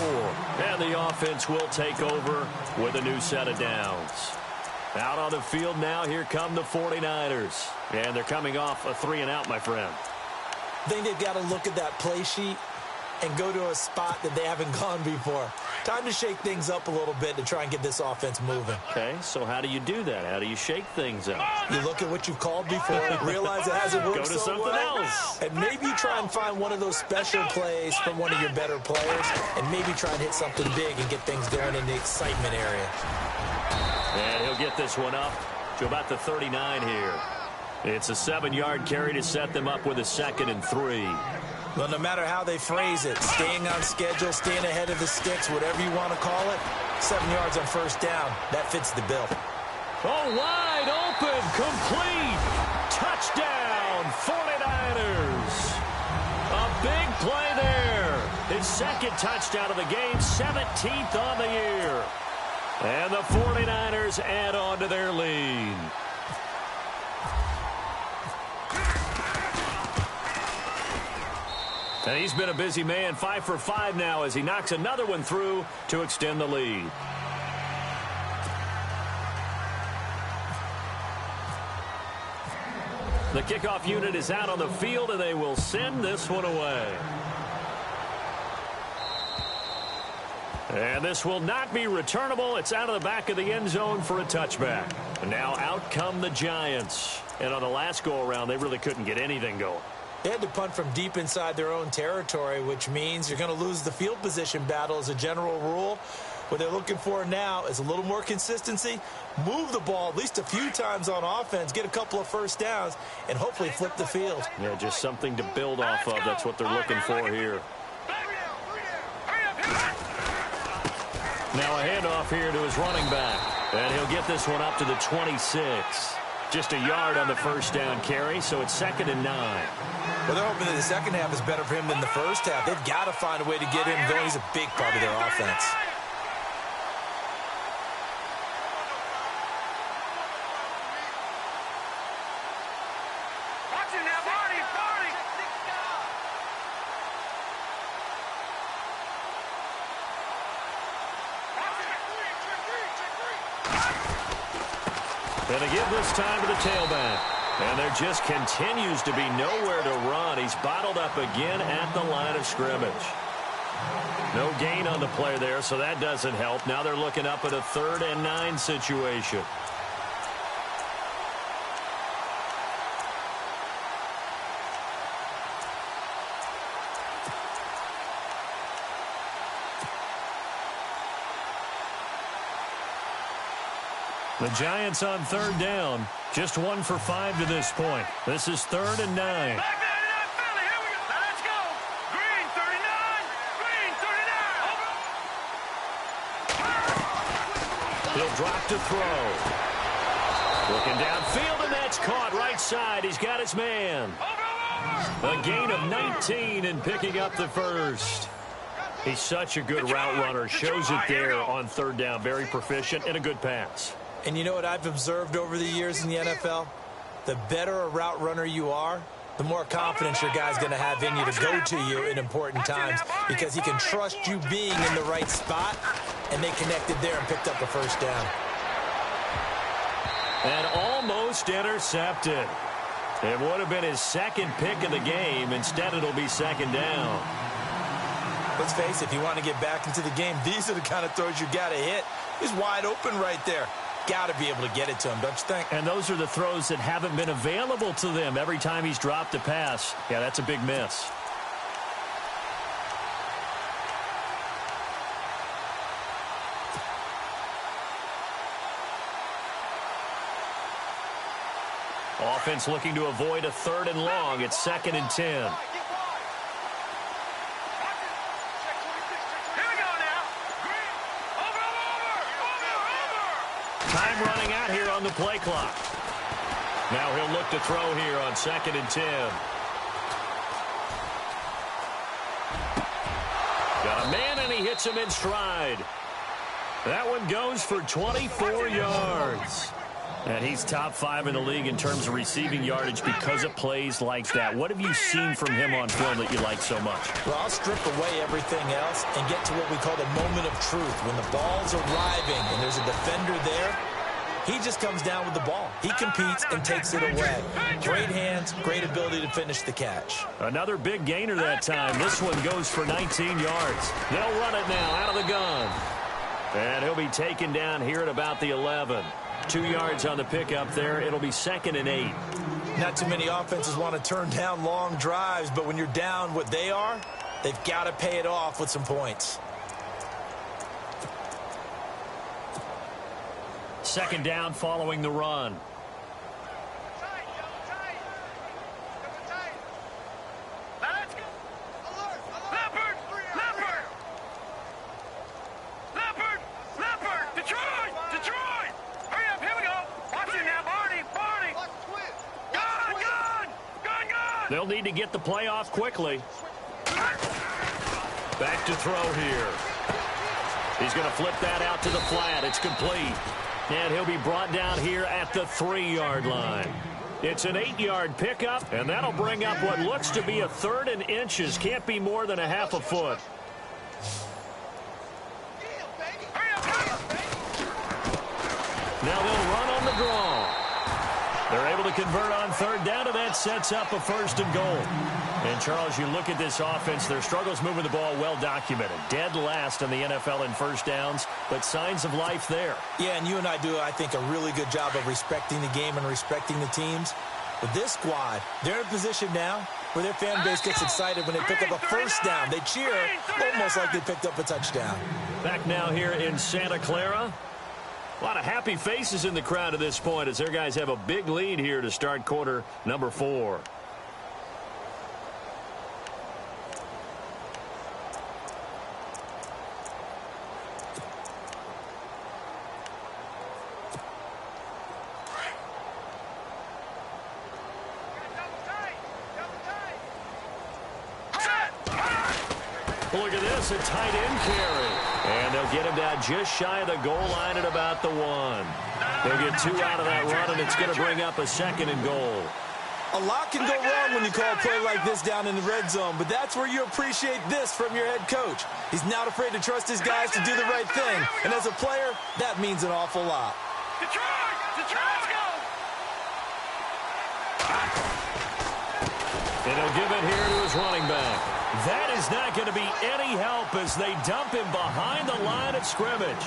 And the offense will take over with a new set of downs. Out on the field now, here come the 49ers. And they're coming off a 3-and-out, my friend. I think they've got to look at that play sheet and go to a spot that they haven't gone before. Time to shake things up a little bit to try and get this offense moving. Okay, so how do you do that? How do you shake things up? You look at what you've called before, realize it hasn't worked Go to so something well, else. and maybe try and find one of those special plays from one of your better players, and maybe try and hit something big and get things going in the excitement area. And he'll get this one up to about the 39 here. It's a 7-yard carry to set them up with a 2nd and 3. Well, no matter how they phrase it, staying on schedule, staying ahead of the sticks, whatever you want to call it, 7 yards on first down, that fits the bill. Oh, wide open, complete, touchdown, 49ers. A big play there. His 2nd touchdown of the game, 17th on the year. And the 49ers add on to their lead. And he's been a busy man, 5 for 5 now as he knocks another one through to extend the lead. The kickoff unit is out on the field, and they will send this one away. And this will not be returnable. It's out of the back of the end zone for a touchback. And now out come the Giants. And on the last go-around, they really couldn't get anything going. They had to punt from deep inside their own territory, which means you're going to lose the field position battle as a general rule. What they're looking for now is a little more consistency, move the ball at least a few times on offense, get a couple of first downs, and hopefully flip the field. Yeah, just something to build off of. That's what they're looking for here. Now a handoff here to his running back. And he'll get this one up to the 26. Just a yard on the first down carry, so it's 2nd and 9. Well, they're hoping that the second half is better for him than the first half. They've got to find a way to get him going. He's a big part of their offense. And they give this time to the tailback. And there just continues to be nowhere to run. He's bottled up again at the line of scrimmage. No gain on the play there, so that doesn't help. Now they're looking up at a 3rd and 9 situation. The Giants on 3rd down. Just 1 for 5 to this point. This is 3rd and 9. Let's go. Green 39. Green 39. He'll drop to throw. Looking downfield, and that's caught right side. He's got his man. A gain of 19 and picking up the first. He's such a good route runner. Shows it there on 3rd down. Very proficient and a good pass. And you know what I've observed over the years in the NFL? The better a route runner you are, the more confidence your guy's going to have in you to go to you in important times because he can trust you being in the right spot, and they connected there and picked up a first down. And almost intercepted. It would have been his 2nd pick of the game. Instead, it'll be 2nd down. Let's face it, if you want to get back into the game, these are the kind of throws you got to hit. He's wide open right there. Got to be able to get it to him, don't you think? And those are the throws that haven't been available to them every time he's dropped a pass. Yeah, that's a big miss. Offense looking to avoid a 3rd and long. It's 2nd and 10. Time running out here on the play clock. Now he'll look to throw here on 2nd and 10. Got a man, and he hits him in stride. That one goes for 24 yards. And he's top 5 in the league in terms of receiving yardage because of plays like that. What have you seen from him on film that you like so much? Well, I'll strip away everything else and get to what we call the moment of truth. When the ball's arriving and there's a defender there, he just comes down with the ball. He competes and takes it away. Great hands, great ability to finish the catch. Another big gainer that time. This one goes for 19 yards. They'll run it now out of the gun. And he'll be taken down here at about the 11. 2 yards on the pickup there. It'll be 2nd and 8. Not too many offenses want to turn down long drives, but when you're down what they are, they've got to pay it off with some points. 2nd down following the run. They'll need to get the play off quickly. Back to throw here. He's going to flip that out to the flat. It's complete. And he'll be brought down here at the 3-yard line. It's an 8-yard pickup, and that'll bring up what looks to be a 3rd and inches. Can't be more than a half a foot. Now they'll run on the draw. They're able to convert on 3rd down, and that sets up a 1st and goal. And, Charles, you look at this offense, their struggles moving the ball well documented. Dead last in the NFL in first downs, but signs of life there. Yeah, and you and I do, I think, a really good job of respecting the game and respecting the teams. But this squad, they're in a position now where their fan base gets excited when they pick up a first down. They cheer almost like they picked up a touchdown. Back now here in Santa Clara. A lot of happy faces in the crowd at this point as their guys have a big lead here to start quarter number 4. Look at this, a tight end carry. And they'll get him down just shy of the goal line at about the 1. They'll get 2 out of that run, and it's going to bring up a 2nd and goal. A lot can go wrong when you call a play like this down in the red zone, but that's where you appreciate this from your head coach. He's not afraid to trust his guys to do the right thing, and as a player, that means an awful lot. Detroit, let's go! And he'll give it here to his running back. That is not going to be any help as they dump him behind the line of scrimmage.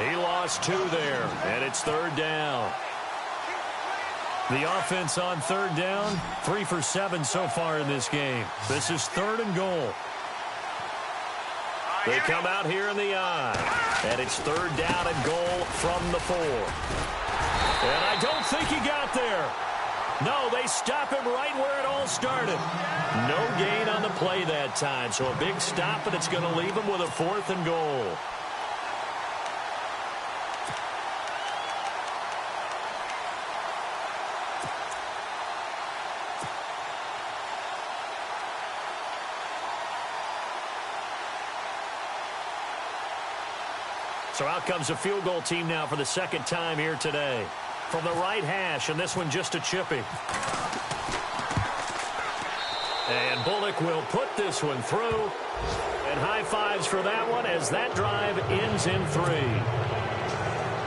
He lost 2 there, and it's 3rd down. The offense on 3rd down, 3 for 7 so far in this game. This is 3rd and goal. They come out here in the I, and it's 3rd down and goal from the 4. And I don't think he got there. No, they stop him right where it all started. No gain on the play that time, so a big stop, and it's going to leave him with a 4th and goal. So out comes a field goal team now for the 2nd time here today. From the right hash, and this one just a chippy. And Bullock will put this one through. And high fives for that one as that drive ends in 3.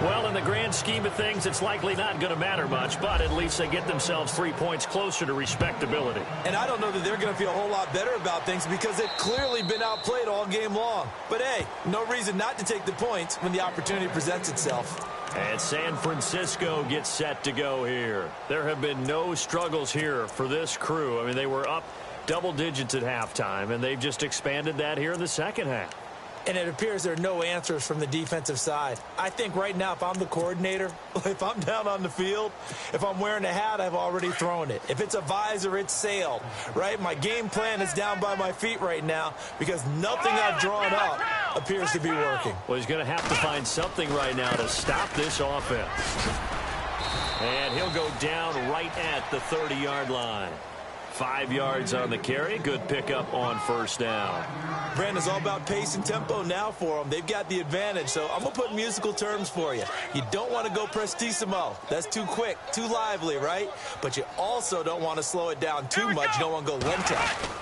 Well, in the grand scheme of things, it's likely not going to matter much, but at least they get themselves 3 points closer to respectability. And I don't know that they're going to feel a whole lot better about things because they've clearly been outplayed all game long. But, hey, no reason not to take the points when the opportunity presents itself. And San Francisco gets set to go here. There have been no struggles here for this crew. I mean, they were up double digits at halftime, and they've just expanded that here in the 2nd half. And it appears there are no answers from the defensive side. I think right now, if I'm the coordinator, if I'm down on the field, if I'm wearing a hat, I've already thrown it. If it's a visor, it's sailed, right? My game plan is down by my feet right now because nothing I've drawn up appears to be working. Well, he's going to have to find something right now to stop this offense. And he'll go down right at the 30-yard line. 5 yards on the carry. Good pickup on 1st down. Brandon's all about pace and tempo now for them. They've got the advantage, so I'm going to put musical terms for you. You don't want to go prestissimo. That's too quick, too lively, right? But you also don't want to slow it down too much. You don't want to go lento.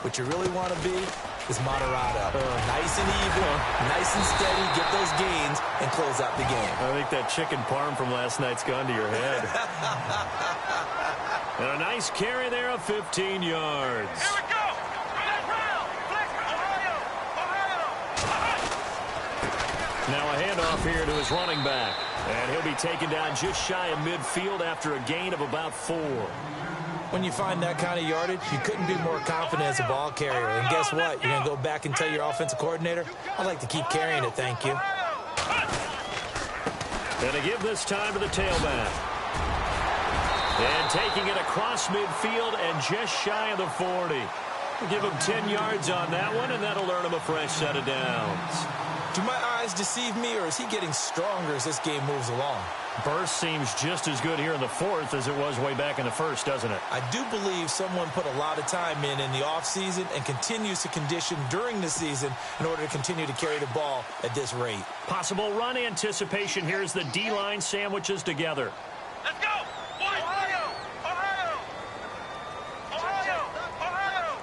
What you really want to be is moderado. Nice and even, nice and steady, get those gains, and close out the game. I think that chicken parm from last night's gone to your head. And a nice carry there of 15 yards. Here we go! Now a handoff here to his running back. And he'll be taken down just shy of midfield after a gain of about 4. When you find that kind of yardage, you couldn't be more confident as a ball carrier. And guess what? You're going to go back and tell your offensive coordinator, I'd like to keep carrying it, thank you. And to give this time to the tailback. And taking it across midfield and just shy of the 40. We'll give him 10 yards on that one, and that'll earn him a fresh set of downs. Do my eyes deceive me, or is he getting stronger as this game moves along? Burst seems just as good here in the 4th as it was way back in the 1st, doesn't it? I do believe someone put a lot of time in the offseason and continues to condition during the season in order to continue to carry the ball at this rate. Possible run anticipation. Here's the D-line sandwiches together. Let's go! Ohio! Ohio! Ohio! Ohio!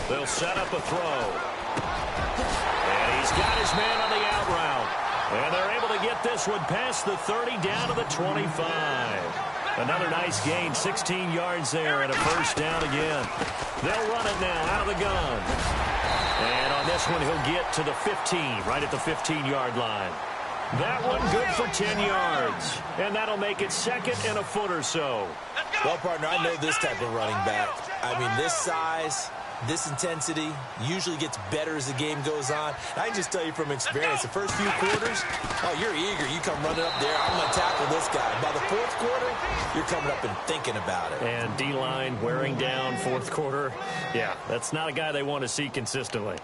They'll set up a throw. And he's got his man on the out route. And they're able to get this one past the 30 down to the 25. Another nice gain, 16 yards there and a first down again. They'll run it now out of the gun. And on this one, he'll get to the 15, right at the 15-yard line. That one good for 10 yards. And that'll make it 2nd and a foot or so. Let's go! Well, partner, I know this type of running back. I mean, this size, this intensity usually gets better as the game goes on. I can just tell you from experience, the first few quarters, oh, you're eager. You come running up there, I'm going to tackle this guy. By the fourth quarter, you're coming up and thinking about it. And D-line wearing down fourth quarter. Yeah, that's not a guy they want to see consistently.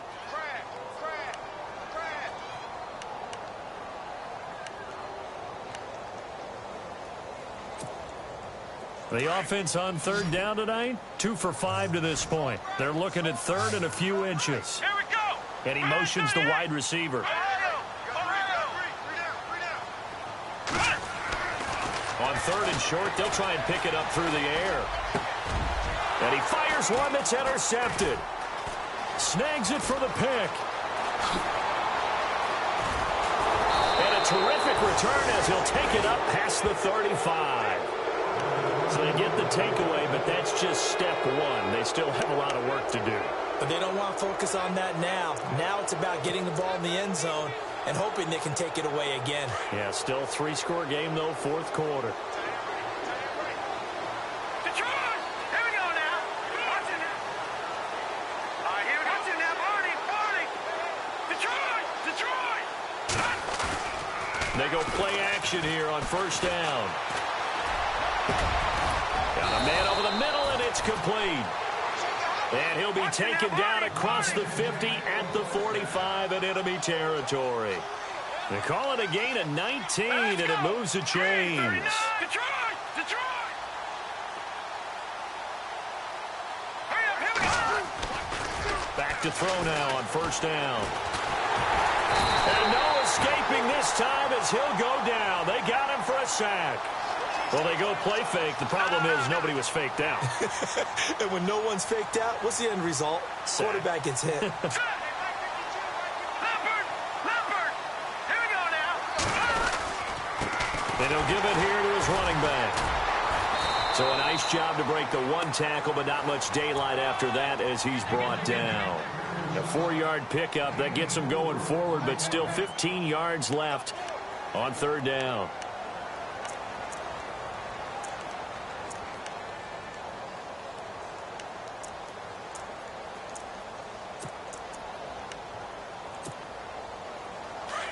The offense on third down tonight, 2 for 5 to this point. They're looking at third and a few inches. Here we go. And he motions the wide receiver. On third and short, they'll try and pick it up through the air. And he fires one that's intercepted. Snags it for the pick. And a terrific return as he'll take it up past the 35. So they get the takeaway, but that's just step one. They still have a lot of work to do. But they don't want to focus on that now. Now it's about getting the ball in the end zone and hoping they can take it away again. Yeah, still 3-score game, though, fourth quarter. Detroit! Here we go now. Watch it now. All right, here we go. Watch it now, Barney. Detroit! Detroit! They go play action here on first down. Got a man over the middle, and it's complete. And he'll be taken down across the 50 at the 45 in enemy territory. They call it a gain of 19, and it moves the chains. Detroit! Detroit! Hurry up, here we go! Back to throw now on first down. And no escaping this time as he'll go down. They got him for a sack. Well, they go play fake. The problem is nobody was faked out. And when no one's faked out, what's the end result? Sack. Quarterback gets hit. Leopard! Leopard! Here we go now! And he'll give it here to his running back. So a nice job to break the one tackle, but not much daylight after that as he's brought down. A 4-yard pickup that gets him going forward, but still 15 yards left on third down.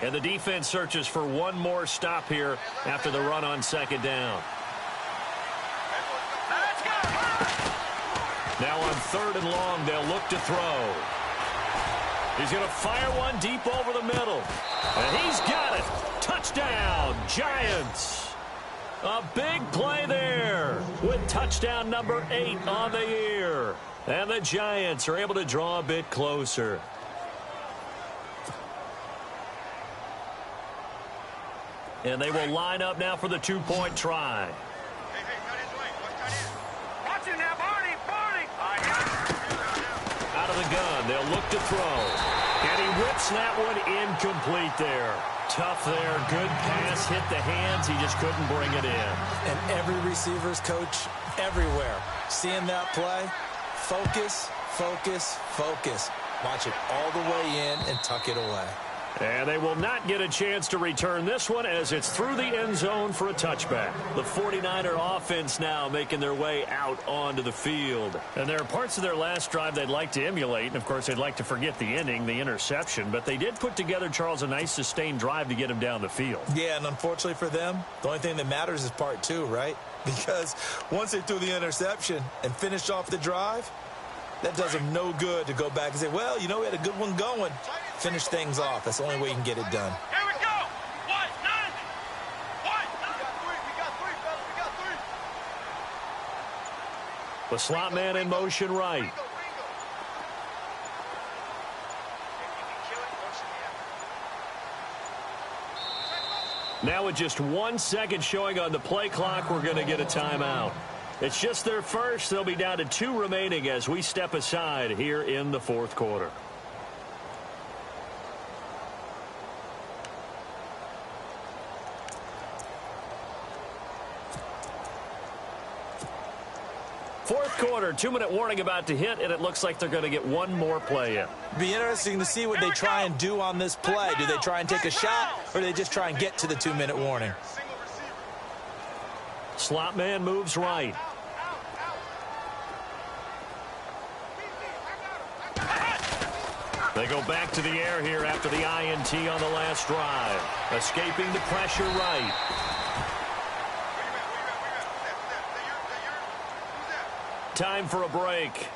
And the defense searches for one more stop here after the run on second down. Let's go! Now on third and long, they'll look to throw. He's going to fire one deep over the middle. And he's got it. Touchdown, Giants. A big play there with touchdown number 8 on the year. And the Giants are able to draw a bit closer. And they will line up now for the 2-point try. Watch it now, Barney! Out of the gun, they'll look to throw. And he whips that one incomplete there. Tough there, good pass, hit the hands, he just couldn't bring it in. And every receiver's coach everywhere, seeing that play, focus, focus, focus. Watch it all the way in and tuck it away. And they will not get a chance to return this one as it's through the end zone for a touchback. The 49er offense now making their way out onto the field. And there are parts of their last drive they'd like to emulate. And, of course, they'd like to forget the inning, the interception. But they did put together, Charles, a nice sustained drive to get him down the field. Yeah, and unfortunately for them, the only thing that matters is part 2, right? Because once they threw the interception and finished off the drive, that does them no good to go back and say, well, you know, we had a good one going. Finish things off. That's the only way you can get it done. Here we go! What? None? What? We got three. The slot man in motion right. Now with just 1 second showing on the play clock, we're going to get a timeout. It's just their first. They'll be down to 2 remaining as we step aside here in the fourth quarter. Fourth quarter, 2-minute warning about to hit, and it looks like they're going to get one more play in. Be interesting to see what they try and do on this play. Do they try and take a shot, or do they just try and get to the 2-minute warning? Slot man moves right. They go back to the air here after the INT on the last drive. Escaping the pressure right. Time for a break.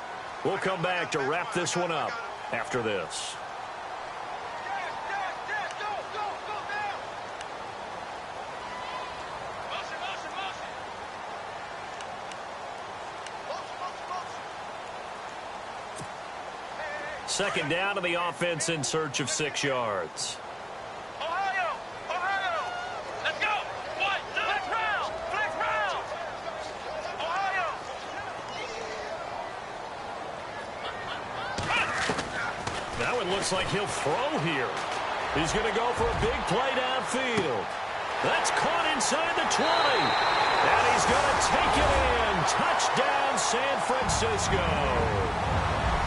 We'll come back to wrap this one up after this. Second down to the offense in search of 6 yards. Ohio! Let's go! One, two, flex round! Ohio! That one looks like he'll throw here. He's going to go for a big play downfield. That's caught inside the 20. And he's going to take it in. Touchdown, San Francisco.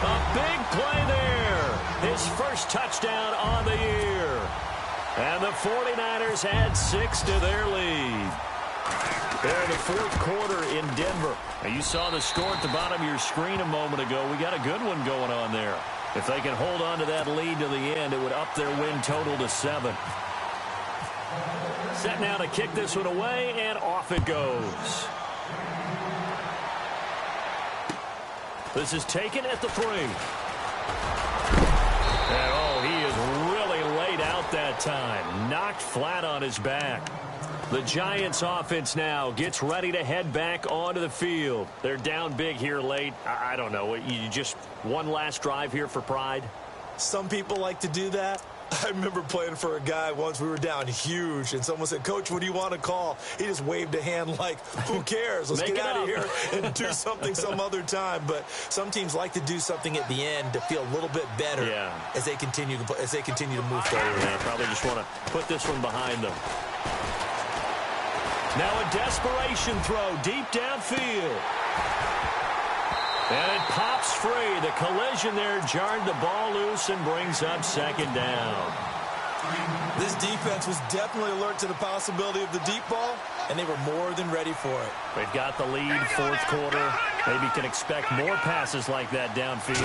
A big play there. His first touchdown on the year. And the 49ers add 6 to their lead. They're in the fourth quarter in Denver. Now, you saw the score at the bottom of your screen a moment ago. We got a good one going on there. If they can hold on to that lead to the end, it would up their win total to 7. Set now to kick this one away, and off it goes. This is taken at the 3. And, oh, he is really laid out that time. Knocked flat on his back. The Giants offense now gets ready to head back onto the field. They're down big here late. I don't know. You just one last drive here for pride? Some people like to do that. I remember playing for a guy once. We were down huge, and someone said, "Coach, what do you want to call?" He just waved a hand like, who cares? Let's get out of here and do something some other time. But some teams like to do something at the end to feel a little bit better as they continue to move forward. Yeah, probably just want to put this one behind them. Now a desperation throw deep downfield. And it pops free. The collision there jarred the ball loose and brings up second down. This defense was definitely alert to the possibility of the deep ball, and they were more than ready for it. They've got the lead, fourth quarter. Maybe can expect more passes like that downfield.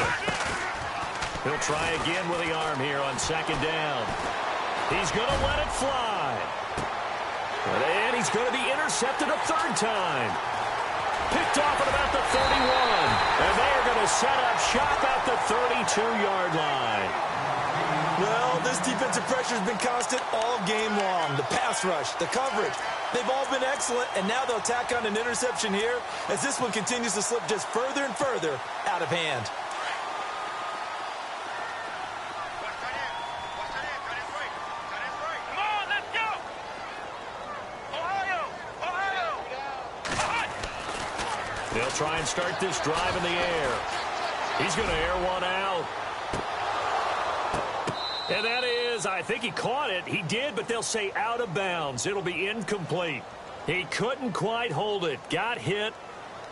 He'll try again with the arm here on second down. He's going to let it fly. And he's going to be intercepted a third time. Picked off at about the 31. And they are going to set up shop at the 32-yard line. Well, this defensive pressure has been constant all game long. The pass rush, the coverage, they've all been excellent, and now they'll tack on an interception here as this one continues to slip just further and further out of hand. Come on, let's go! Ohio! They'll try and start this drive in the air. He's going to air one out. And that is, I think he caught it. He did, but they'll say out of bounds. It'll be incomplete. He couldn't quite hold it. Got hit.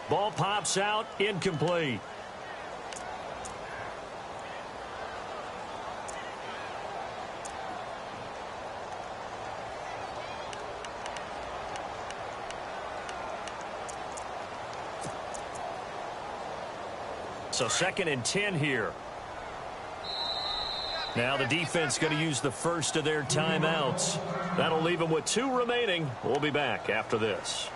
Ball pops out. Incomplete. So 2nd and 10 here. Now the defense going to use the first of their timeouts. That'll leave them with 2 remaining. We'll be back after this.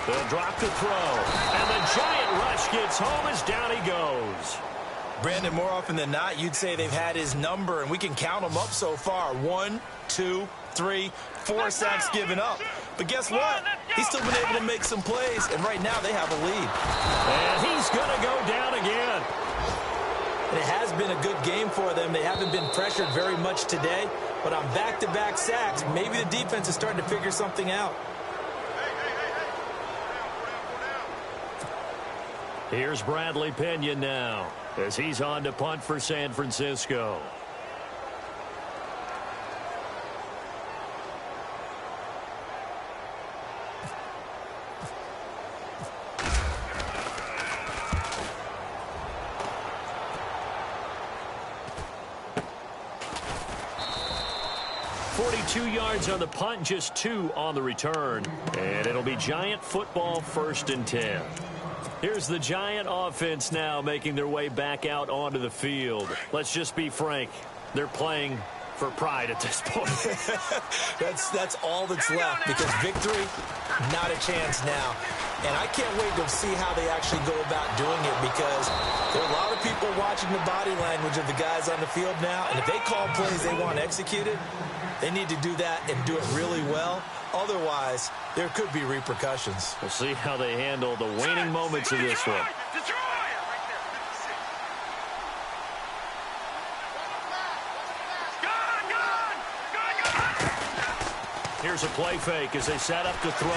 They'll drop the throw. And the giant rush gets home as down he goes. Brandon, more often than not, you'd say they've had his number, and we can count them up so far. 1, 2, 3, 4 sacks given up. But guess what? He's still been able to make some plays, and right now they have a lead. And he's going to go down again. And it has been a good game for them. They haven't been pressured very much today, but on back-to-back sacks, maybe the defense is starting to figure something out. Here's Bradley Pinion now as he's on to punt for San Francisco. 42 yards on the punt, just 2 on the return. And it'll be Giant football, 1st and 10. Here's the Giant offense now making their way back out onto the field. Let's just be frank. They're playing for pride at this point. That's all that's left, because victory, not a chance now. And I can't wait to see how they actually go about doing it, because there are a lot of people watching the body language of the guys on the field now, and if they call plays they want executed, they need to do that and do it really well. Otherwise, there could be repercussions. We'll see how they handle the waning moments of this one. Here's a play fake as they set up to throw.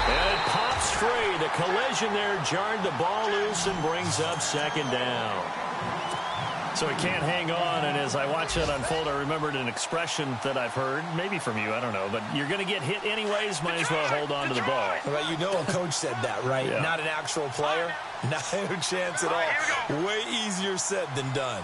And it pops free. The collision there jarred the ball loose and brings up 2nd down. So he can't hang on, and as I watch that unfold, I remembered an expression that I've heard, maybe from you, I don't know, but you're going to get hit anyways, might as well hold on to the ball. Well, you know a coach said that, right? Yeah. Not an actual player. Not a chance at all. Way easier said than done.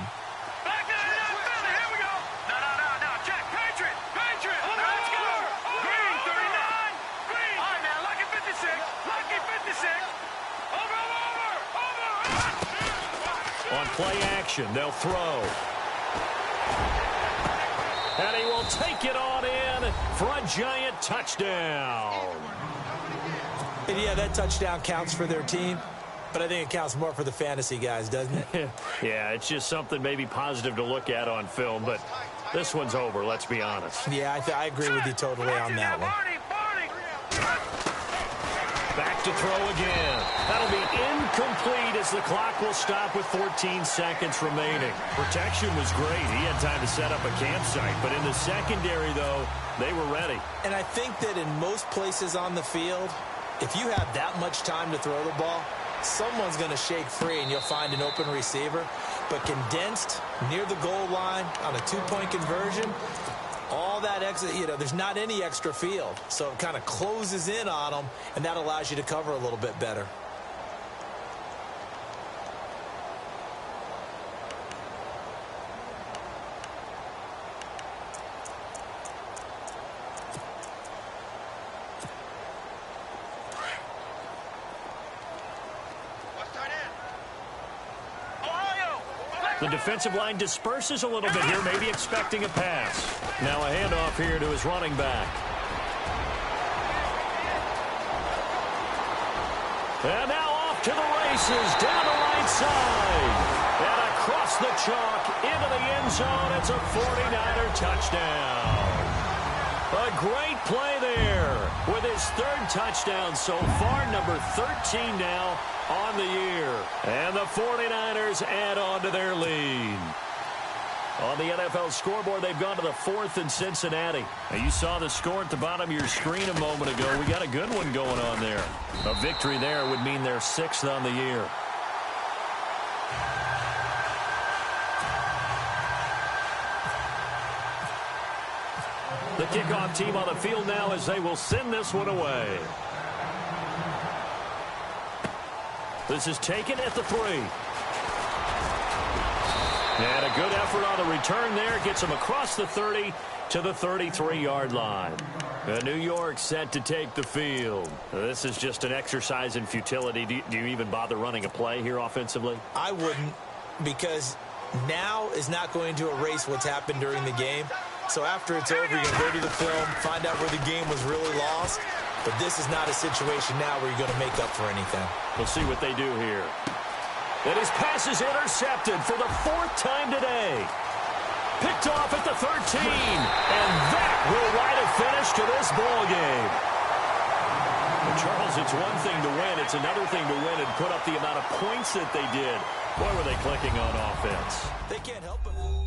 On play action, they'll throw. And he will take it on in for a Giant touchdown. And yeah, that touchdown counts for their team, but I think it counts more for the fantasy guys, doesn't it? Yeah, it's just something maybe positive to look at on film, but this one's over, let's be honest. Yeah, I agree with you totally on that one. Back to throw again. That'll be incomplete as the clock will stop with 14 seconds remaining. Protection was great. He had time to set up a campsite, but in the secondary, though, they were ready. And I think that in most places on the field, if you have that much time to throw the ball, someone's going to shake free and you'll find an open receiver. But condensed near the goal line on a 2-point conversion, all that extra, there's not any extra field. So it kind of closes in on them, and that allows you to cover a little bit better. The defensive line disperses a little bit here, maybe expecting a pass. Now a handoff here to his running back. And now off to the races, down the right side. And across the chalk, into the end zone. It's a 49er touchdown. A great play there with his 3rd touchdown so far, number 13 now on the year. And the 49ers add on to their lead. On the NFL scoreboard, they've gone to the 4th in Cincinnati. Now, you saw the score at the bottom of your screen a moment ago. We got a good one going on there. A victory there would mean they're 6th on the year. The kickoff team on the field now as they will send this one away. This is taken at the 3. And a good effort on the return there. Gets him across the 30 to the 33-yard line. New York set to take the field. This is just an exercise in futility. Do you even bother running a play here offensively? I wouldn't, because now is not going to erase what's happened during the game. So after it's over, you're going to go to the film, find out where the game was really lost. But this is not a situation now where you're going to make up for anything. We'll see what they do here. And his pass is intercepted for the 4th time today. Picked off at the 13. And that will write a finish to this ball game. And Charles, it's one thing to win. It's another thing to win and put up the amount of points that they did. Boy, were they clicking on offense. They can't help it.